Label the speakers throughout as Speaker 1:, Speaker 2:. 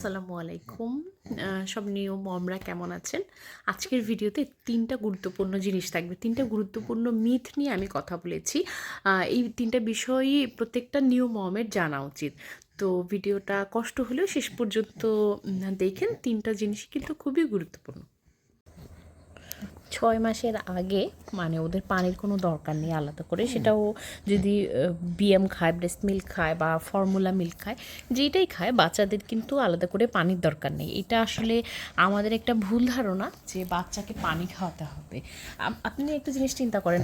Speaker 1: আসসালামু আলাইকুম। সব নিউ মমরা কেমন আছেন? আজকের ভিডিওতে ৩টা গুরুত্বপূর্ণ জিনিস থাকবে। ৩টা গুরুত্বপূর্ণ মিথ নিয়ে আমি কথা বলেছি। এই ৩টা বিষয়ই প্রত্যেকটা নিউ মমের জানা উচিত। তো ভিডিওটা কষ্ট হলেও শেষ পর্যন্ত দেখেন। ৩টা জিনিসই কিন্তু খুবই গুরুত্বপূর্ণ। ৬ মাসের আগে মানে ওদের পানির কোনো দরকার নেই আলাদা করে। সেটাও যদি বিএম খায়, ব্রেস্ট মিল্ক খায় বা ফর্মুলা মিল্ক খায়, যেটাই খায় বাচ্চাদের কিন্তু আলাদা করে পানির দরকার নেই। এটা আসলে আমাদের একটা ভুল ধারণা যে বাচ্চাকে পানি খাওয়াতে হবে। আপনি একটা জিনিস চিন্তা করেন,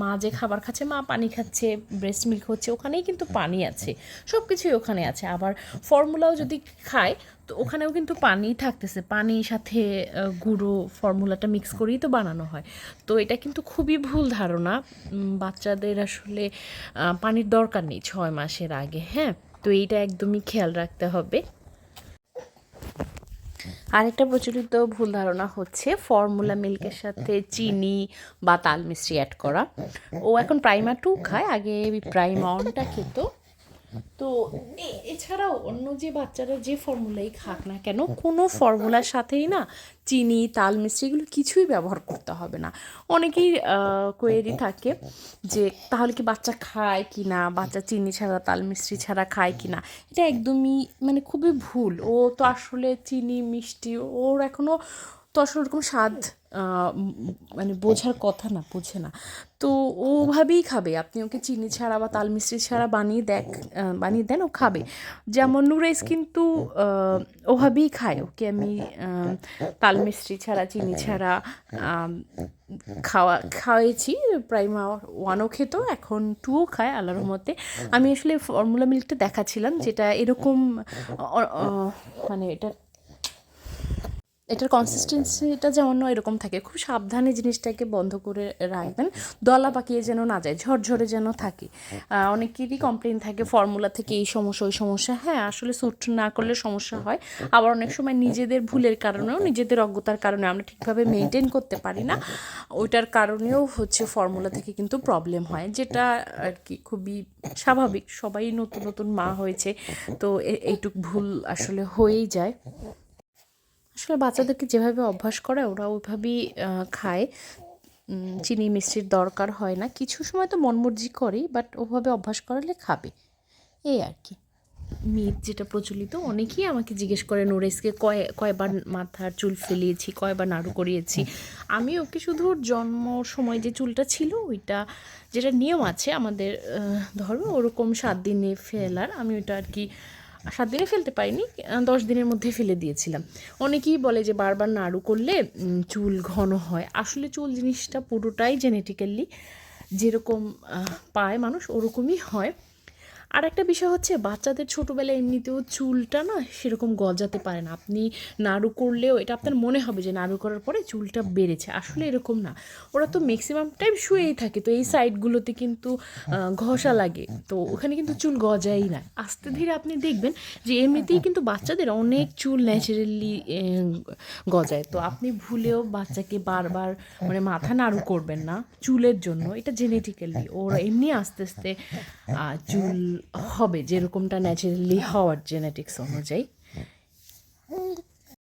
Speaker 1: মা যে খাবার খাচ্ছে, মা পানি খাচ্ছে, ব্রেস্ট মিল্ক হচ্ছে, ওখানেই কিন্তু পানি আছে, সব কিছুই ওখানে আছে। আবার ফর্মুলাও যদি খায় তো ওখানেও কিন্তু পানি থাকতেছে, পানির সাথে গুঁড়ো ফর্মুলাটা মিক্স করেই তো বানানো হয়। তো এটা কিন্তু খুবই ভুল ধারণা। বাচ্চাদের আসলে পানির দরকার নেই ৬ মাসের আগে। হ্যাঁ, তো এইটা একদমই খেয়াল রাখতে হবে। আরেকটা প্রচলিত ভুল ধারণা হচ্ছে ফর্মুলা মিল্কের সাথে চিনি বা তাল মিশ্রি অ্যাড করা। ও এখন প্রাইমা 2 খায়, আগে প্রাইমা 1টা খেত। তো এছাড়াও অন্য যে বাচ্চারা যে ফর্মুলাই খাক না কেন, কোনো ফর্মুলার সাথেই না চিনি তাল মিশ্রি এগুলো কিছুই ব্যবহার করতে হবে না। অনেকেই কোয়েরি থাকে যে তাহলে কি বাচ্চা খায় কি না, বাচ্চা চিনি ছাড়া তাল মিশ্রি ছাড়া খায় কি না। এটা একদমই মানে খুবই ভুল। ও তো আসলে চিনি মিষ্টি ওর এখনও তো আসলে ওরকম স্বাদ মানে বোঝার কথা না, বোঝে না। তো ওভাবেই খাবে। আপনি ওকে চিনি ছাড়া বা তাল মিষ্টি ছাড়া বানিয়ে দেন, ও খাবে। যেমন নুরাইস কিন্তু ওভাবেই খায়। ওকে আমি তাল মিষ্টি ছাড়া চিনি ছাড়া খাওয়াইছি। প্রাইমা 1ও খেত, এখন 2ও খায় আল্লাহর রহমতে। আমি আসলে ফর্মুলা মিল্কটা দেখাচ্ছিলাম যেটা এরকম মানে এটার কনসিস্টেন্সিটা যেমন এরকম থাকে। খুব সাবধানে জিনিসটাকে বন্ধ করে রাখবেন, দলা পাকিয়ে যেন না যায়, ঝরঝরে যেন থাকে। অনেকেরই কমপ্লেন থাকে ফর্মুলা থেকে এই সমস্যা ওই সমস্যা। হ্যাঁ, আসলে স্যুট না করলে সমস্যা হয়। আবার অনেক সময় নিজেদের ভুলের কারণেও, নিজেদের অজ্ঞতার কারণে আমরা ঠিকভাবে মেনটেন করতে পারি না, ওইটার কারণেও হচ্ছে ফর্মুলা থেকে কিন্তু প্রবলেম হয়, যেটা আর কি খুবই স্বাভাবিক। সবাই নতুন নতুন মা হয়েছে, তো এইটুক ভুল আসলে হয়েই যায়। আসলে বাচ্চাদেরকে যেভাবে অভ্যাস করে ওরা ওইভাবেই খায়। চিনি মিষ্টির দরকার হয় না। কিছু সময় তো মনমর্জি করেই, বাট ওভাবে অভ্যাস করালে খাবে, এই আর কি। মিথ যেটা প্রচলিত, অনেকেই আমাকে জিজ্ঞেস করে নুরেসকে কয়বার মাথার চুল ফেলিয়েছি, কয়বার নাড়ু করিয়েছি। আমি ওকে শুধু ওর জন্ম সময় যে চুলটা ছিল ওইটা, যেটা নিয়ম আছে আমাদের ধর্মে, ওরকম 7 দিনে ফেলার, আমি ওইটা আর কি 7 দিনে ফেলতে পারিনি, 10 দিনের মধ্যে ফেলে দিয়েছিলাম। অনেকেই বলে যে বারবার নাড়ু করলে চুল ঘন হয়। আসলে চুল জিনিসটা পুরোটাই জেনেটিক্যালি যেরকম পায় মানুষ ওরকমই হয়। আর একটা বিষয় হচ্ছে বাচ্চাদের ছোটোবেলায় এমনিতেও চুলটা না সেরকম গজাতে পারে না। আপনি নাড়ু করলেও এটা আপনার মনে হবে যে নাড়ু করার পরে চুলটা বেড়েছে, আসলে এরকম না। ওরা তো ম্যাক্সিমাম টাইম শুয়েই থাকে, তো এই সাইডগুলোতে কিন্তু ঘষা লাগে, তো ওখানে কিন্তু চুল গজাই না। আস্তে ধীরে আপনি দেখবেন যে এমনিতেই কিন্তু বাচ্চাদের অনেক চুল ন্যাচারালি গজায়। তো আপনি ভুলেও বাচ্চাকে বারবার মানে মাথা নাড়ু করবেন না চুলের জন্য, এটা জেনেটিক্যালি ওরা এমনি আস্তে আস্তে চুল হবে যেরকমটা ন্যাচারালি হওয়ার জেনেটিক্স অনুযায়ী।